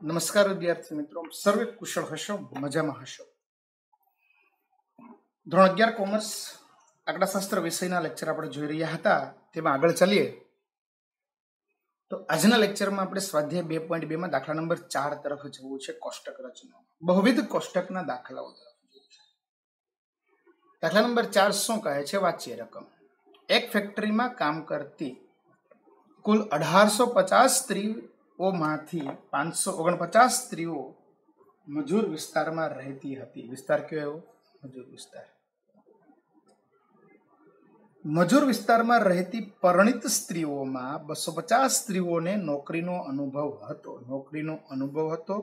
નમસ્કાર વિદ્યાર્થી મિત્રો, સર્વે કુશળ હશો, મજામાં હશો. ધોરણ 11 કોમર્સ આંકડાશાસ્ત્ર વિષયના લેક્ચર આપણે જોઈ રહ્યા હતા. તેમાં આગળ ચાલીએ તો આજના લેક્ચરમાં આપણે સ્વાધ્યાય 2.2 માં દાખલા નંબર 4 તરફ જવું છે. કોષ્ટક રચના, બહુવિધ કોષ્ટકના દાખલાઓ તરફ જવું છે. દાખલા નંબર 4 શું કહે છે? વાંચીએ. રકમ: એક ફેક્ટરીમાં કામ કરતી કુલ 1850 સ્ત્રીઓમાંથી 549 સ્ત્રીઓ મજૂર વિસ્તારમાં રહેતી હતી. વિસ્તાર કયો? મજૂર વિસ્તાર. મજૂર વિસ્તારમાં રહેતી પરણિત સ્ત્રીઓમાં 250 સ્ત્રીઓને નોકરીનો અનુભવ હતો.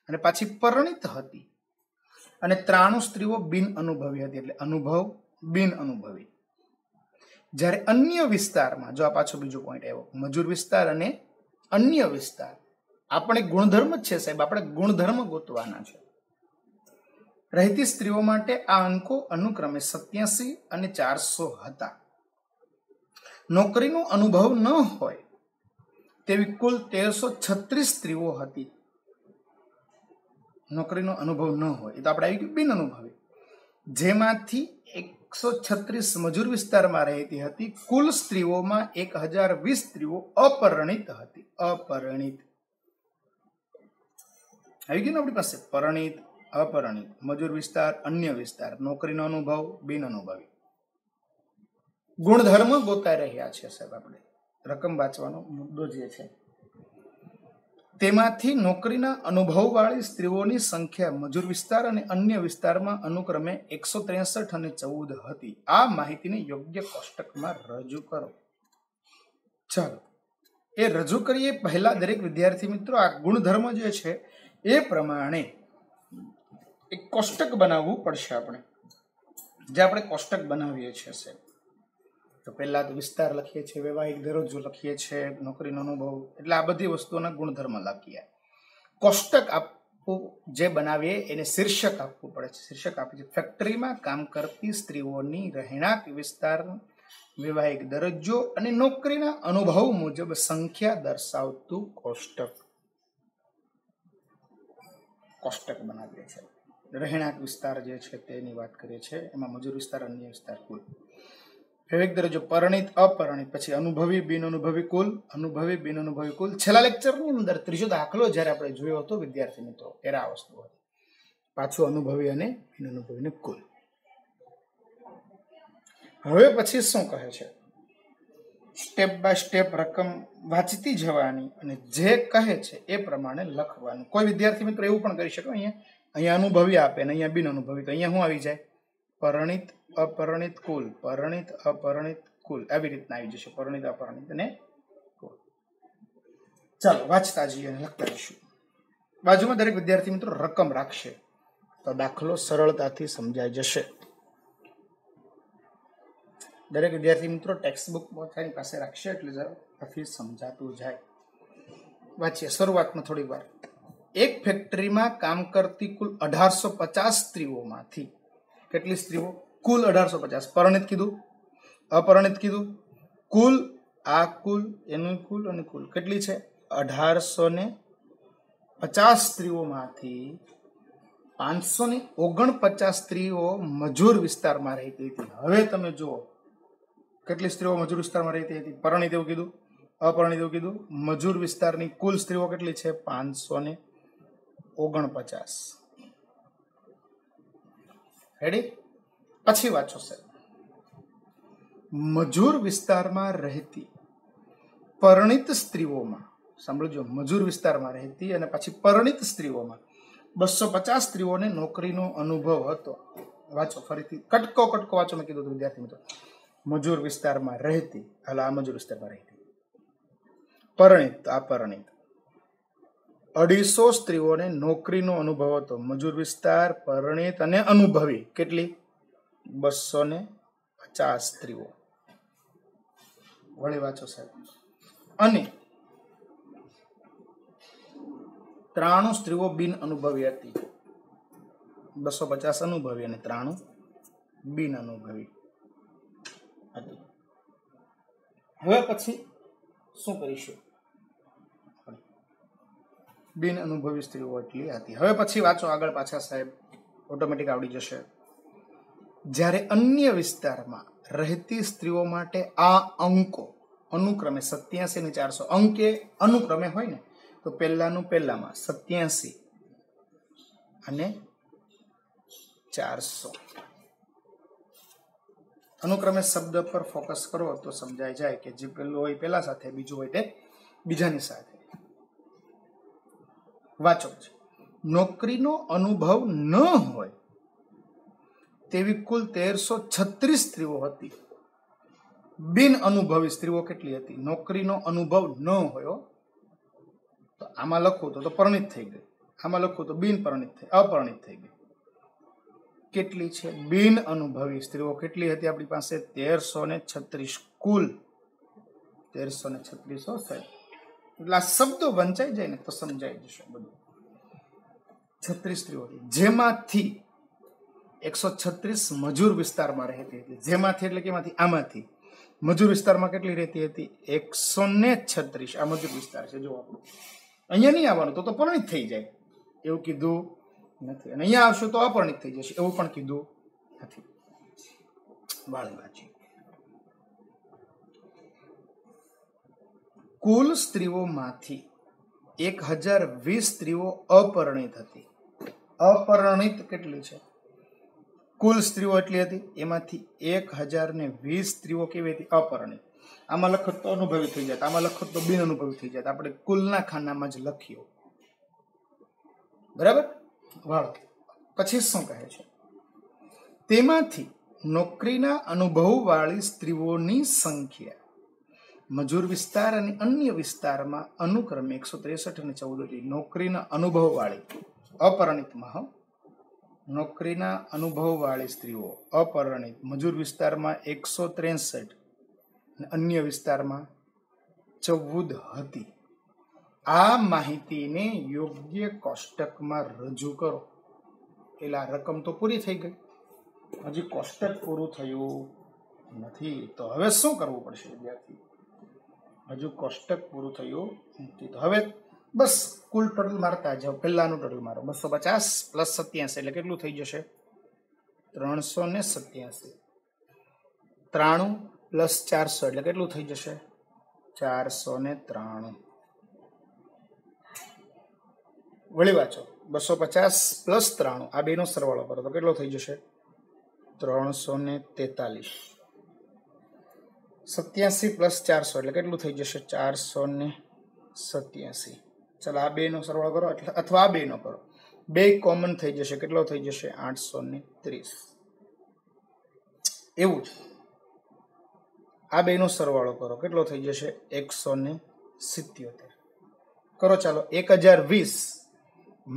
અને પાછી પરણિત હતી. અને 93 સ્ત્રીઓ બિન અનુભવી હતી, એટલે અનુભવ બિન અનુભવી. જ્યારે અન્ય વિસ્તારમાં, જો આ પાછો બીજો પોઈન્ટ આવ્યો, મજૂર વિસ્તાર અને અન્ય વિસ્તાર, આપણે ગુણધર્મ જ છે સાહેબ, આપણે ગુણધર્મ ગોતવાના છે. રહેતી સ્ત્રીઓ માટે આ અંકો અનુક્રમે 87 અને 400 હતા. નોકરીનો અનુભવ ન હોય તેવી કુલ 1336 સ્ત્રીઓ હતી. નોકરીનો અનુભવ ન હોય એ તો આપણે આવી ગયું બિન અનુભવી. જેમાંથી 136 મજૂર વિસ્તારમાં રહેતી હતી. કુલ સ્ત્રીઓમાં 1020 સ્ત્રીઓ અપરિણિત હતી. અપરિણિત આવી ગયું ને આપણી પાસે. પરિણિત, અપરિણિત, મજૂર વિસ્તાર, અન્ય વિસ્તાર, નોકરીનો અનુભવ, બિન અનુભવી. ગુણધર્મ ગોતાઈ રહ્યા છે સાહેબ આપણે. રકમ વાંચવાનો મુદ્દો જે છે, તેમાંથી નોકરીના અનુભવવાળી સ્ત્રીઓની સંખ્યા મજૂર વિસ્તાર અને અન્ય વિસ્તારમાં અનુક્રમે 163 અને 14 હતી. આ માહિતીને યોગ્ય કોષ્ટકમાં રજૂ કરો. ચાલો એ રજૂ કરીએ પહેલા દરેક વિદ્યાર્થી મિત્રો આ ગુણધર્મ જે છે એ પ્રમાણે એક કોષ્ટક બનાવવું પડશે આપણે. જે આપણે કોષ્ટક બનાવીએ છીએ સાહેબ, તો પહેલા તો વિસ્તાર લખીએ છીએ, વૈવાહિક દરજ્જો લખીએ છીએ, નોકરીનો અનુભવ, એટલે આ બધી વસ્તુઓના ગુણધર્મ લખીએ. કોષ્ટક આપવું જે બનાવીએ એને શીર્ષક આપવું પડે છે. શીર્ષક આપે છે ફેક્ટરીમાં કામ કરતી સ્ત્રીઓની રહેણાંક વિસ્તાર, વૈવાહિક દરજ્જો અને નોકરીના અનુભવ મુજબ સંખ્યા દર્શાવતું કોષ્ટક. કોષ્ટક બનાવીએ છીએ. રહેણાંક વિસ્તાર જે છે તેની વાત કરીએ છીએ, એમાં મજૂર વિસ્તાર, અન્ય વિસ્તાર, કુલ. વૈવાહિક દરજ્જો પરિણિત, અપરિણિત, પછી અનુભવી, બિન અનુભવી, કુલ. અનુભવી, બિન અનુભવી, કુલ. છેલ્લા લેક્ચરની અંદર ત્રીજો દાખલો જ્યારે આપણે જોયો હતો વિદ્યાર્થી મિત્રો, ત્યારે આ વસ્તુ હતી. પાછું અનુભવી અને બિન અનુભવીને કુલ. હવે પછી શું કહે છે? સ્ટેપ બાય સ્ટેપ રકમ વાંચતી જવાની અને જે કહે છે એ પ્રમાણે લખવાનું. કોઈ વિદ્યાર્થી મિત્રો એવું પણ કરી શકે, અહીંયા અનુભવી આપે ને અહીંયા બિન અનુભવી, તો અહીંયા શું આવી જાય? પરિણિત, અપરિણિત, કુલ. પરિણિત, અપરિણિત, કુલ. આવી રીતના આવી જશે. પરિણિત, અપરિણિત અને કુલ. ચાલો વાંચતા જઈએ અને લખતા જઈશું. બાજુમાં દરેક વિદ્યાર્થી મિત્રો રકમ રાખશે તો દાખલો સરળતાથી સમજાઈ જશે. દરેક વિદ્યાર્થી મિત્રો ટેક્સ્ટ બુક પોતાની પાસે રાખશે એટલે ઝડપથી સમજાતું જાય. વાંચીએ શરૂઆતમાં થોડી વાર. એક ફેક્ટરીમાં કામ કરતી કુલ 1850 સ્ત્રીઓમાંથી, કેટલી સ્ત્રીઓ? કુલ 1850. પરિણિત કીધું, અપરિણિત કીધું, કુલ. આ કુલ, એનું કુલ અને કુલ કેટલી છે? 1850 સ્ત્રીઓમાંથી 549 સ્ત્રીઓ મજૂર વિસ્તારમાં રહેતી હતી. હવે તમે જુઓ કેટલી સ્ત્રીઓ મજૂર વિસ્તારમાં રહેતી હતી. પરિણિત એવું કીધું, અપરિણિત એવું કીધું. મજૂર વિસ્તારની કુલ સ્ત્રીઓ કેટલી છે? 549. રેડી? પછી વાંચો સાહેબ. મજૂર વિસ્તારમાં રહેતી પરિણિત સ્ત્રીઓમાં, સાંભળજો, મજૂર વિસ્તારમાં રહેતી અને પછી પરિણિત સ્ત્રીઓમાં 250 સ્ત્રીઓને નોકરીનો અનુભવ હતો. વાંચો ફરીથી, કટકો વાંચો. મેં કીધું વિદ્યાર્થી મિત્રો મજૂર વિસ્તારમાં રહેતી, હાલ આ મજૂર વિસ્તારમાં રહેતી. પરિણિત, અપરિણિત. 250 સ્ત્રીઓને નોકરીનો અનુભવ હતો. મજૂર વિસ્તાર, પરિણિત અને અનુભવી કેટલી? 250 સ્ત્રીઓ. વળી વાંચો સાહેબ. અને 93 સ્ત્રીઓ બિન અનુભવી હતી. 250 અનુભવી અને 93 બિન અનુભવી હતી. હવે પછી શું કરીશું? બિન અનુભવી સ્ત્રીઓ એટલી હતી. હવે પછી વાંચો આગળ પાછા સાહેબ, ઓટોમેટિક આવડી જશે. જ્યારે અન્ય વિસ્તારમાં રહેતી સ્ત્રીઓ માટે આ અંકો અનુક્રમે 87 ને 400 અંકે અનુક્રમે હોય ને, તો પહેલાનું પહેલામાં 87 અને 400 અનુક્રમે શબ્દ પર ફોકસ કરો તો સમજાઈ જાય કે જે પેલું હોય પેલા સાથે, બીજું હોય તે બીજાની સાથે. વાંચો. નોકરીનો અનુભવ ન હોય તેવી કુલ 1336 સ્ત્રીઓ હતી. બિન અનુભવી સ્ત્રીઓ કેટલી હતી? નોકરીનો અનુભવ ન હોય તો આમાં લખું તો પરણિત થઈ ગઈ, આમાં લખું તો બિન પરણિત થઈ, અપરણિત થઈ ગઈ. કેટલી છે? બિન અનુભવી સ્ત્રીઓ કેટલી હતી આપણી પાસે? 1336 કુલ. 1336 સાહેબ. એટલે આ શબ્દો વંચાઈ જાય ને તો સમજાઈ જશે બધું. 36 સ્ત્રીઓ હતી, જેમાંથી 136 મજૂર વિસ્તારમાં રહેતી હતી. જેમાંથી એટલે કેમાંથી? આમાંથી. મજૂર વિસ્તારમાં કેટલી રહેતી હતી? 136. આ મજૂર વિસ્તાર છે. જો આપણું અહીંયા નહીં આવવાનું તો પરણિત થઈ જાય એવું કીધું નથી, અને અહીંયા આવશું તો અપરણિત થઈ જશે એવું પણ કીધું નથી. વાળવાજી. કુલ સ્ત્રીઓમાંથી 1020 સ્ત્રીઓ અપરણિત હતી. અપરણિત કેટલી છે? કુલ સ્ત્રીઓ એટલી હતી, એમાંથી 1020 સ્ત્રીઓ કેવી હતી? અપરણિત. આમાં લખત તો અનુભવી થઈ જાય, આમાં લખત તો બિન અનુભવી થઈ જાય. આપણે કુલના ખાનામાં જ લખ્યો. બરાબર? વાળો. પછી શું કહે છે? તેમાંથી નોકરીના અનુભવવાળી સ્ત્રીઓની સંખ્યા મજૂર વિસ્તાર અને અન્ય વિસ્તારમાં અનુક્રમે 163 અને 14 હતી. નોકરીના અનુભવવાળી અપરણિતમાં, નોકરીના અનુભવવાળી સ્ત્રીઓ અપરણિત મજૂર વિસ્તારમાં 163 અને અન્ય વિસ્તારમાં 14 હતી. આ માહિતીને યોગ્ય કોષ્ટકમાં રજૂ કરો. એટલે આ રકમ તો પૂરી થઈ ગઈ, હજી કોષ્ટક પૂરું થયું નથી. તો હવે શું કરવું પડશે વિદ્યાર્થી? હજુ કોષ્ટક પૂરું થયું નથી, તો હવે બસ કુલ ટોટલ મારતા જાઓ. પહેલાનું ટોટલ મારો 250 પ્લસ 87 એટલે કેટલું થઈ જશે? 387. 93 પ્લસ 400 એટલે કેટલું થઈ જશે? 493. વળી વાંચો. 250 પ્લસ 93 આ બેનો સરવાળો કરો તો કેટલો થઈ જશે? 343. 87 પ્લસ 400 એટલે કેટલું થઈ જશે? 487. ચાલો આ બેનો સરવાળો કરો, અથવા આ બેનો કરો. બે કોમન થઈ જશે. કેટલો થઈ જશે? 830. એવું જ આ બેનો સરવાળો કરો. કેટલો થઈ જશે? 177. કરો ચાલો. 1020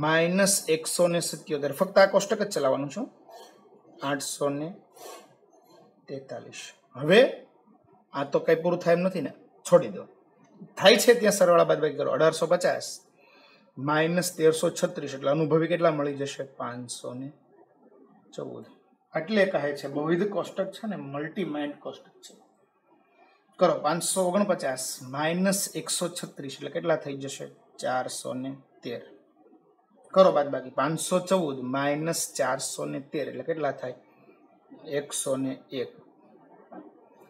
માઇનસ 177. ફક્ત આ કોષ્ટક જ ચલાવવાનું છું. 843. હવે આ તો કઈ પૂરું થાય એમ નથી ને, છોડી દો. થાય છે ત્યાં સરવાળા બાદબાકી કરો. 1850 માઇનસ 1336 એટલે અનુભવી કેટલા મળી જશે? 514. એટલે કહે છે બહુવિધ કોષ્ટક છે ને મલ્ટી માઇન્ડ કોષ્ટક છે. કરો. 549 માઇનસ 136 એટલે કેટલા થઈ જશે? 413. કરો બાદબાકી. 514 માઇનસ 413 એટલે કેટલા થાય? 101.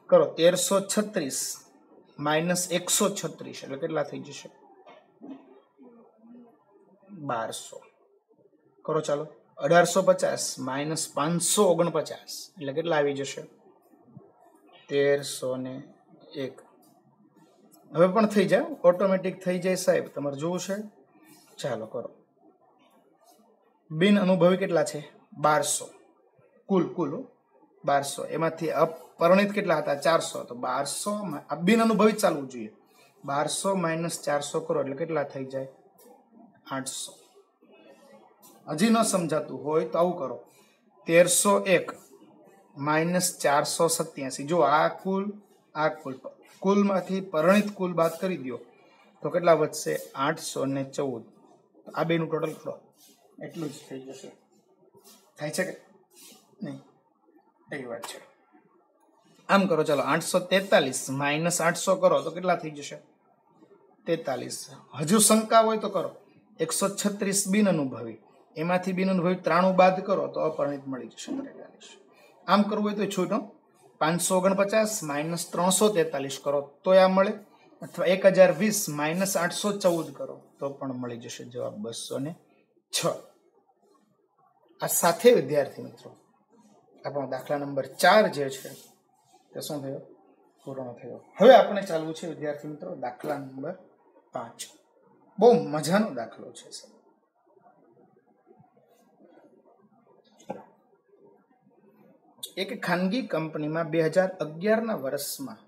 કરો. 1336 માઇનસ 136 એટલે કેટલા થઈ જશે? 1200. કરો ચાલો. 1850 માઇનસ 549 એટલે કેટલા આવી જશે? 1301. હવે પણ થઈ જાય, ઓટોમેટિક થઈ જાય સાહેબ. તમારે જોવું છે? ચાલો કરો. બિન અનુભવી કેટલા છે? 1200. કુલ 1200. એમાંથી અપરણિત કેટલા હતા? 400. તો 1200 બિન અનુભવી ચાલવું જોઈએ. 1200 માઇનસ 400 કરો એટલે કેટલા થઈ જાય? 800. હજી ન સમજાતું હોય તો આવું કરો. 1301 માઇનસ 487. જો આ કુલ કુલમાંથી પરણિત કુલ બાદ કરી દો તો કેટલા વધશે? 814. આ બેનું ટોટલ કરો. એટલું જ થઈ જશે. થાય છે કે નહીં? એવી વાત છે. આમ કરો ચાલો. 843 માઇનસ 800 કરો તો કેટલા થઈ જશે? 43. હજુ શંકા હોય તો કરો. 136 બિન અનુભવી, એમાંથી બિન અનુભવી 93 બાદ કરો તો અપરિણિત મળી જશે 43. આમ કરવું હોય તો છૂટો 549 -343 કરો તો આ મળે, અથવા 1020 -814 કરો તો પણ મળી જશે જવાબ 206. આ સાથે વિદ્યાર્થી મિત્રો આપણો દાખલા નંબર 4 જે છે તે શું થયો? પૂર્ણ થયો. હવે આપણે ચાલવું છે વિદ્યાર્થી મિત્રો દાખલા નંબર 5. બહુ મજાનો દાખલો છે. એક ખાનગી કંપનીમાં 2011ના વર્ષમાં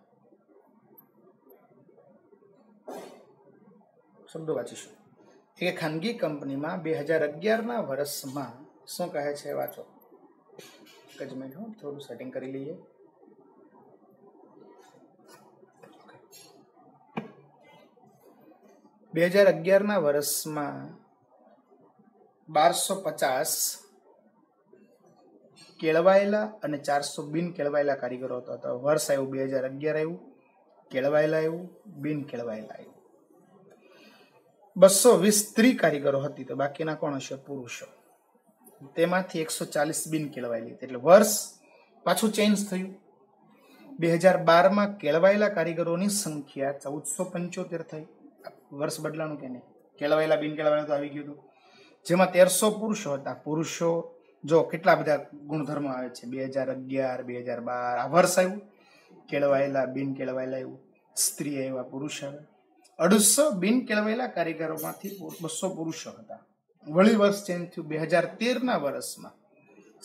શબ્દો વાંચીશું. એક ખાનગી કંપનીમાં 2011ના વર્ષમાં શું કહે છે? વાંચો. એક જ મિનિટ, થોડું સેટિંગ કરી લઈએ. બે 2011ના વર્ષમાં 1250 કેળવાયેલા અને 400 બિન કેળવાયેલા કારીગરો હતા. તો વર્ષ આવ્યું 2011 આવ્યું, કેળવાયેલા આવ્યું, બિન કેળવાયેલા આવ્યું. 220 સ્ત્રી કારીગરો હતી, તો બાકીના કોણ હશે? પુરુષો. તેમાંથી 140 બિન કેળવાયેલી, એટલે વર્ષ પાછું ચેન્જ થયું. 2012માં કેળવાયેલા કારીગરોની સંખ્યા 1475 થઈ. વર્ષ બદલાનું કે નહીં? કેળવાયેલા બિન કેળવાયેલા તો આવી ગયું હતું, જેમાં 1300 પુરુષો હતા. પુરુષો જો કેટલા બધા ગુણધર્મો આવે છે, 2011, 2012 આ વર્ષ આવ્યું. કેળવાયેલા, બિન કેળવાયેલા આવ્યું, સ્ત્રી આવ્યા, પુરુષ આવ્યા. 250 બિન કેળવાયેલા કારીગરોમાંથી 200 પુરુષો હતા. વળી વર્ષ ચેન્જ થયું. 2013ના વર્ષમાં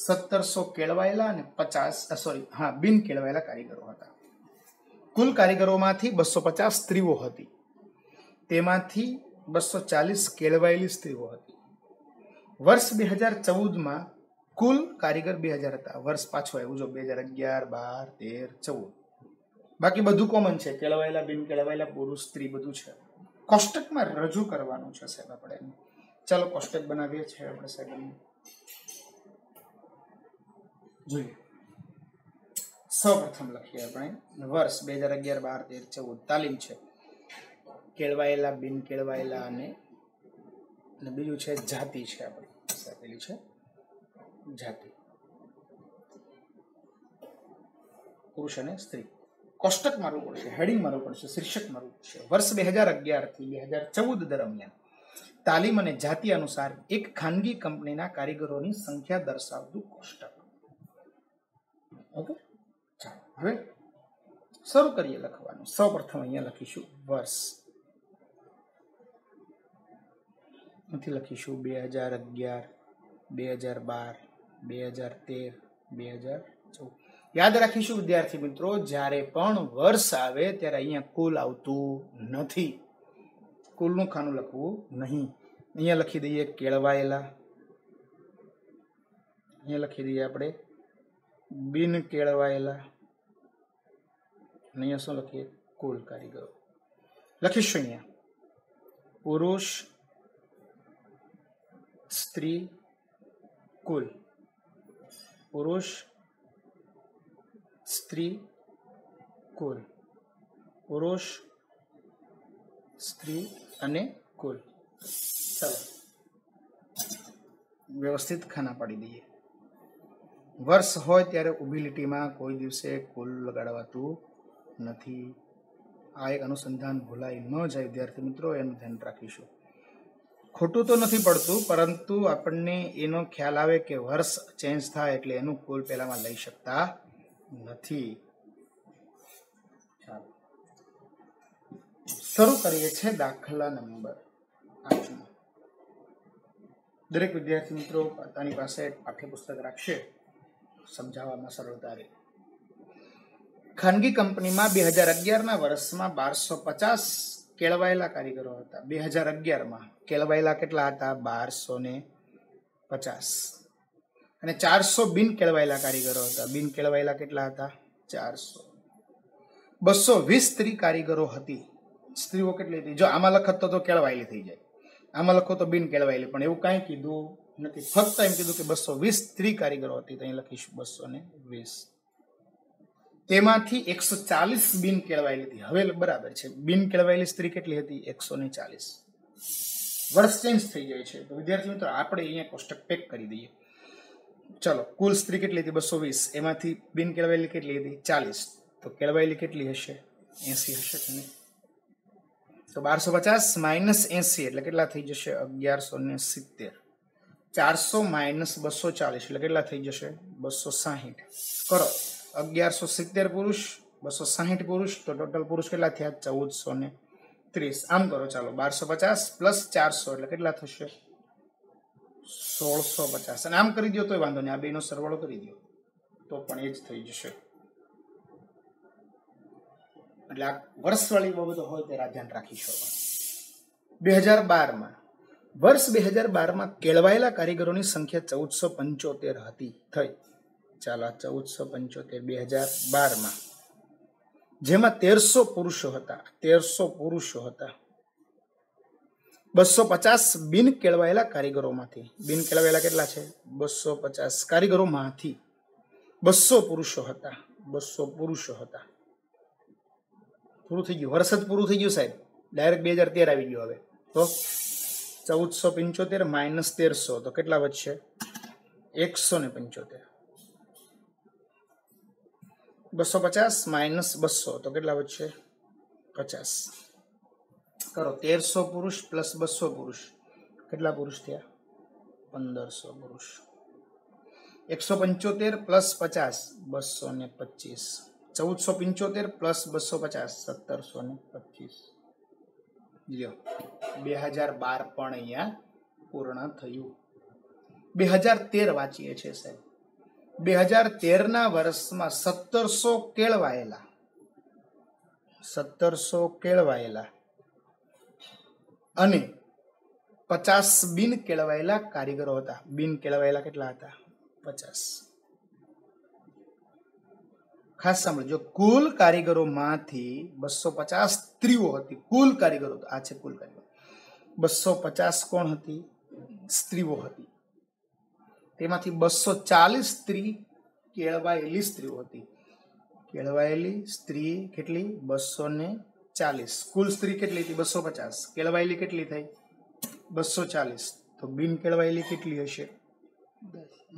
1700 કેળવાયેલા અને 50 બિન કેળવાયેલા કારીગરો હતા. કુલ કારીગરોમાંથી 250 સ્ત્રીઓ હતી, તેમાંથી 240 કેળવાયેલી સ્ત્રીઓ હતી. વર્ષ 2014માં કુલ કારીગર 2000 હતા. વર્ષ પાછું આવ્યું જો 2011, 12, 13, 14. બાકી બધું કોમન છે, કેળવાયેલા, બિન કેળવાયેલા, પુરુષ, સ્ત્રી બધું છે. કોષ્ટકમાં રજૂ કરવાનું છે સાહેબ આપણે. ચાલો કોષ્ટક બનાવીએ છીએ આપણે સાહેબ. જોઈએ, સૌપ્રથમ લખીએ આપણે વર્ષ 2011, 12, 13, 14 તાલીમ છે. કેળવાયેલા, બિન કેળવાયેલા અને બીજું છે જાતિ છે આપણી આપેલી છે જાતિ, પુરુષ અને સ્ત્રી. કોષ્ટક મારવું પડશે, હેડિંગ મારવું પડશે, શીર્ષક મારવું પડશે. વર્ષ 2011 થી 2014 દરમિયાન તાલીમ અને જાતિ અનુસાર એક ખાનગી કંપનીના કારીગરોની સંખ્યા દર્શાવતું કોષ્ટક. ઓકે, ચાલો હવે શરૂ કરીએ લખવાનું. સૌપ્રથમ અહીંયા લખીશું વર્ષ, નથી લખીશું 2011, 2012, 2013, 2014. યાદ રાખીશું વિદ્યાર્થી મિત્રો, જ્યારે પણ વર્ષ આવે ત્યારે અહીંયા કુલ આવતું નથી. કુલનું ખાનું લખવું નહીં. અહીંયા લખી દઈએ કેળવાયેલા, અહીંયા લખી દઈએ આપણે બિન કેળવાયેલા, અહીંયા શું લખીએ? કુલ કારીગરો. લખીશું અહીંયા પુરુષ, સ્ત્રી, કુલ. પુરુષ, સ્ત્રી, કુલ. પુરુષ, સ્ત્રી અને કુલ. ચાલો વ્યવસ્થિત ખાના પાડી દઈએ. વર્ષ હોય ત્યારે ઊભી લીટીમાં કોઈ દિવસે કુલ લગાડવાતું નથી. આ એક અનુસંધાન ભૂલાઈ ન જાય વિદ્યાર્થી મિત્રો, એનું ધ્યાન રાખીશું. ખોટું તો નથી પડતું, પરંતુ આપણને એનો ખ્યાલ આવે કે વર્ષ ચેન્જ થાય એટલે એનું કુલ પહેલામાં લઈ શકતા નથી. ચાલો શરૂ કરીએ છીએ દાખલા નંબર 8. દરેક વિદ્યાર્થી મિત્રો પોતાની પાસે પાઠ્યપુસ્તક રાખશે, સમજાવવામાં સરળતા રહે. ખાનગી કંપનીમાં 2011ના વર્ષમાં 1250 કેળવાયેલા કારીગરો હતા. 2011માં કેળવાયેલા કેટલા હતા? 1250. અને 400 બિન કેળવાયેલા કારીગરો હતા. બિન કેળવાયેલા કેટલા હતા? 400. 220 સ્ત્રી કારીગરો હતી. સ્ત્રીઓ કેટલી હતી? જો આમાં લખત તો કેળવાયેલી થઈ જાય, આમાં લખો તો બિન કેળવાયેલી, પણ એવું કાંઈ કીધું નથી. ફક્ત એમ કીધું કે 220 સ્ત્રી કારીગરો હતી, તો અહીં લખીશું 220. તેમાંથી 140 બિન કેળવાયેલી હતી. હવે બરાબર છે, બિન કેળવાયેલી સ્ત્રી કેટલી હતી? 140. વર્ષ ચેન્જ થઈ જાય છે. તો વિદ્યાર્થી મિત્રો આપણે અહીંયા કોષ્ટક પેક કરી દઈએ. ચલો, કુલ સ્ત્રી કેટલી હતી? 220. એમાંથી બિન કેળવાયેલી કેટલી હતી? 40. તો કેળવાયેલી કેટલી હશે? 80 હશે કે નહીં? તો 1250 માઇનસ 80 એટલે કેટલા થઈ જશે? 1170. 400 માઇનસ 240 એટલે કેટલા થઈ જશે? 260. કરો 1170 પુરુષ, 260 પુરુષ, તો ટોટલ પુરુષ કેટલા થયા? 1430. આમ કરો ચાલો, 1250 પ્લસ 400 એટલે કેટલા થશે? 1650. અને આમ કરી દો તોય વાંધો નહીં, આ બેનો સરવાળો કરી દો તો પણ એ જ થઈ જશે. એટલે આ વર્ષવાળી બાબતો હોય ત્યારે ધ્યાન રાખીશું. 2012 વર્ષ 2012 કેળવાયેલા કારીગરોની સંખ્યા 1475 હતી થઈ. ચાલો 1475 2012 જેમાં 1300 પુરુષો હતા. 1300 પુરુષો હતા. 250 બિન કેળવાયેલા કારીગરોમાંથી, બિન કેળવાયેલા કેટલા છે? 250 કારીગરોમાંથી 200 પુરુષો હતા. 200 પુરુષો હતા. પૂરું થઈ ગયું. વર્ષ જ પૂરું થઈ ગયું સાહેબ. ડાયરેક્ટ 2013 આવી ગયો. હવે તો 1475 માઇનસ 1300 તો કેટલા વધશે? 175. 250 માઇનસ 200 તો કેટલા વધશે? 50. કરો 1300 પુરુષ પ્લસ 200 પુરુષ કેટલા પુરુષ થયા? 1500 પુરુષ. 175 પ્લસ 50 225. 1475 પ્લસ 250 1725. લ્યો 2012 પણ અહીંયા પૂર્ણ થયું. 2013 વાંચીએ છીએ સાહેબ. 2013 વર્ષમાં 1700 કેળવાયેલા, 1700 કેળવાયેલા અને 50 બિન કેળવાયેલા કારીગરો હતા. બિન કેળવાયેલા કેટલા હતા? 50. ખાસ સાંભળજો, કુલ કારીગરોમાંથી 250 સ્ત્રીઓ હતી. કુલ કારીગરો, આ છે કુલ કારીગરો. 250 કોણ હતી? સ્ત્રીઓ હતી. તેમાંથી 240 સ્ત્રી કેળવાયેલી સ્ત્રીઓ હતી. કેળવાયેલી સ્ત્રી કેટલી? 240. કુલ સ્ત્રી કેટલી હતી? 250. કેળવાયેલી કેટલી થઈ? 240. તો બિન કેળવાયેલી કેટલી હશે?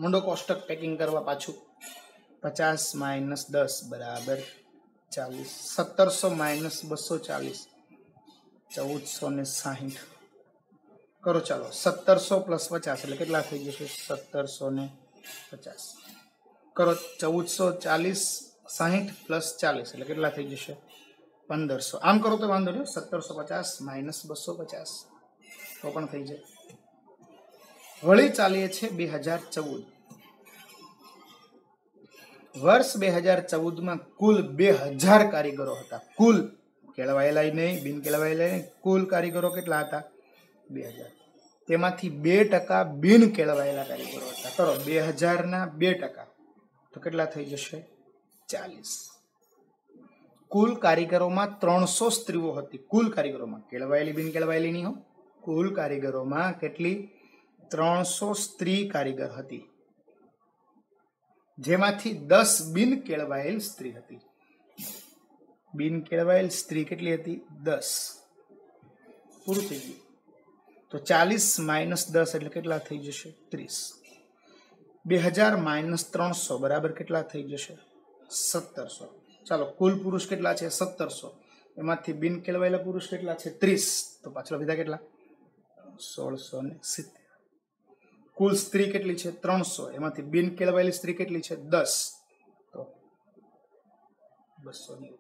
મુંડો કોષ્ટક પેકિંગ કરવા પાછું. 50 માઇનસ 10 બરાબર 40. 1700 માઇનસ 240 1460. કરો ચાલો, 1700 પ્લસ 50 એટલે કેટલા થઈ જશે? 1750. કરો 1440 60 પ્લસ 40 એટલે કેટલા થઈ જશે? 1500. આમ કરો તો વાંધો નહીં. 1750 માઇનસ 250 તો પણ થઈ જાય. વળી ચાલીએ છે 2014. વર્ષ 2014 કુલ 2000 કારીગરો હતા. કુલ કેળવાયેલા નહીં, બિન કેળવાયેલા નહીં, કુલ કારીગરો કેટલા હતા? 2000. તેમાંથી 2% બિન કેળવાયેલા કારીગરો હતા. કરો 2000 ના 2% તો કેટલા થઈ જશે? 40. કુલ કારીગરોમાં 300 સ્ત્રીઓ હતી. કુલ કારીગરોમાં, કેળવાયેલી બિન કેળવાયેલી નહીં હો. કુલ કારીગરોમાં કેટલી? 300 સ્ત્રી કારીગર હતી. જેમાંથી 10 બિન કેળવાયેલ સ્ત્રી હતી. બિન કેળવાયેલ સ્ત્રી કેટલી હતી? 10. પૂરું થઈ ગયું. તો 40 માઇનસ 10 એટલે કેટલા થઈ જશે? 30. 2000 માઇનસ 300 બરાબર કેટલા થઈ જશે? 1700. ચાલો, કુલ પુરુષ કેટલા છે? 1700. એમાંથી બિન કેળવાયેલા પુરુષ કેટલા છે? 30. તો પાછળ બીજા કેટલા? 1670. કુલ સ્ત્રી કેટલી છે? 300. એમાંથી બિન કેળવાયેલી સ્ત્રી કેટલી છે? 10. તો 290.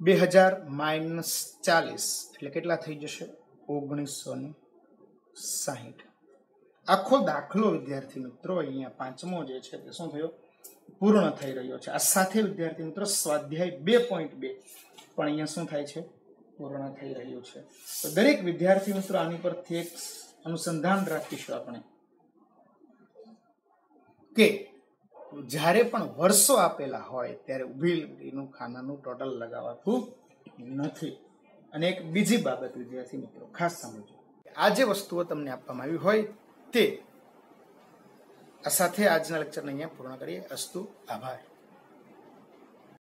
2000 માઇનસ 40 એટલે કેટલા થઈ જશે? 1960. આખો દાખલો વિદ્યાર્થી મિત્રો અહીંયા પાંચમો જે છે તે શું થયો? પૂર્ણ થઈ રહ્યો છે. આ સાથે વિદ્યાર્થી મિત્રો સ્વાધ્યાય 2.2 પણ અહીંયા શું થાય છે? પૂર્ણ થઈ રહ્યું છે. તો દરેક વિદ્યાર્થી મિત્રો આની પરથી એક અનુસંધાન રાખીશું આપણે કે જ્યારે પણ વર્ષો આપેલા હોય ત્યારે ઊભી લીટીનું ખાનાનું ટોટલ લગાવવું નથી. અને એક બીજી બાબત વિદ્યાર્થી મિત્રો ખાસ સમજો, આ જે વસ્તુઓ તમને આપવામાં આવી હોય તે આ સાથે આજના લેક્ચરને અહીંયા પૂર્ણ કરીએ. અસ્તુ, આભાર.